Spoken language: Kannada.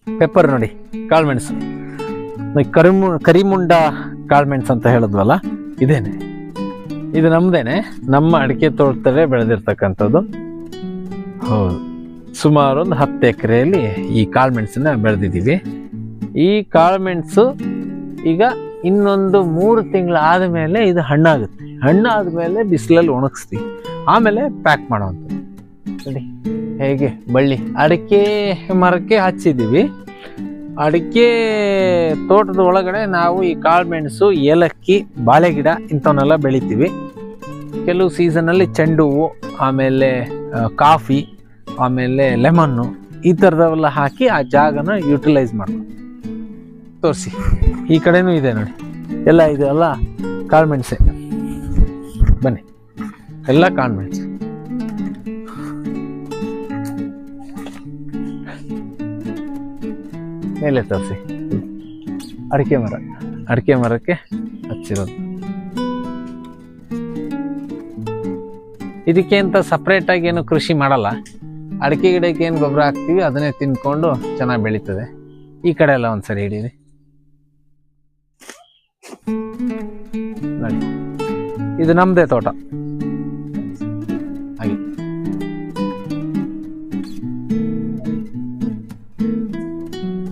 ಪೆಪ್ಪರ್ ನೋಡಿ, ಕಾಳುಮೆಣಸು ಕರಿಮುಂಡ ಕಾಳುಮೆಣಸು ಅಂತ ಹೇಳಿದ್ವಲ್ಲ, ಇದೇನೆ. ಇದು ನಮ್ದೇನೆ, ನಮ್ಮ ಅಡಿಕೆ ತೋಟದಲ್ಲೇ ಬೆಳೆದಿರ್ತಕ್ಕಂಥದ್ದು. ಹೌದು, ಸುಮಾರು ಒಂದು 10 ಎಕರೆಯಲ್ಲಿ ಈ ಕಾಳುಮೆಣಸನ್ನ ಬೆಳೆದಿದ್ದೀವಿ. ಈ ಕಾಳುಮೆಣಸು ಈಗ ಇನ್ನೊಂದು 3 ತಿಂಗಳು ಆದಮೇಲೆ ಇದು ಹಣ್ಣಾಗುತ್ತೆ. ಹಣ್ಣಾದ್ಮೇಲೆ ಬಿಸಿಲಲ್ಲಿ ಒಣಗಿಸ್ತೀವಿ, ಆಮೇಲೆ ಪ್ಯಾಕ್ ಮಾಡೋವಂಥದ್ದು. ನೋಡಿ ಹೇಗೆ ಬಳ್ಳಿ ಅಡಿಕೆ ಮರಕ್ಕೆ ಹಚ್ಚಿದ್ದೀವಿ. ಅಡಿಕೆ ತೋಟದ ಒಳಗಡೆ ನಾವು ಈ ಕಾಳುಮೆಣಸು, ಏಲಕ್ಕಿ, ಬಾಳೆ ಗಿಡ ಇಂಥವನ್ನೆಲ್ಲ ಬೆಳಿತೀವಿ. ಕೆಲವು ಸೀಸನಲ್ಲಿ ಚೆಂಡು ಹೂವು, ಆಮೇಲೆ ಕಾಫಿ, ಆಮೇಲೆ ಲೆಮನ್ನು, ಈ ಥರದವೆಲ್ಲ ಹಾಕಿ ಆ ಜಾಗನ ಯುಟಿಲೈಸ್ ಮಾಡೋದು. ತೋರಿಸಿ, ಈ ಕಡೆನೂ ಇದೆ ನೋಡಿ, ಎಲ್ಲ ಇದೆಲ್ಲ ಕಾಳುಮೆಣಸೆ. ಬನ್ನಿ, ಎಲ್ಲ ಕಾಳುಮೆಣಸು. ಮೇಲೆ ತೋರಿಸಿ, ಅಡಿಕೆ ಮರಕ್ಕೆ ಹಚ್ಚಿರೋದು. ಇದಕ್ಕೆ ಅಂತ ಸಪ್ರೇಟ್ ಆಗಿ ಏನು ಕೃಷಿ ಮಾಡಲ್ಲ. ಅಡಿಕೆ ಗಿಡಕ್ಕೆ ಏನು ಗೊಬ್ಬರ ಹಾಕ್ತೀವಿ ಅದನ್ನೇ ತಿನ್ಕೊಂಡು ಚೆನ್ನಾಗಿ ಬೆಳೀತದೆ. ಈ ಕಡೆ ಎಲ್ಲ ಒಂದ್ಸರಿ ಹಿಡೀರಿ ನೋಡಿ, ಇದು ನಮ್ಮದೇ ತೋಟ.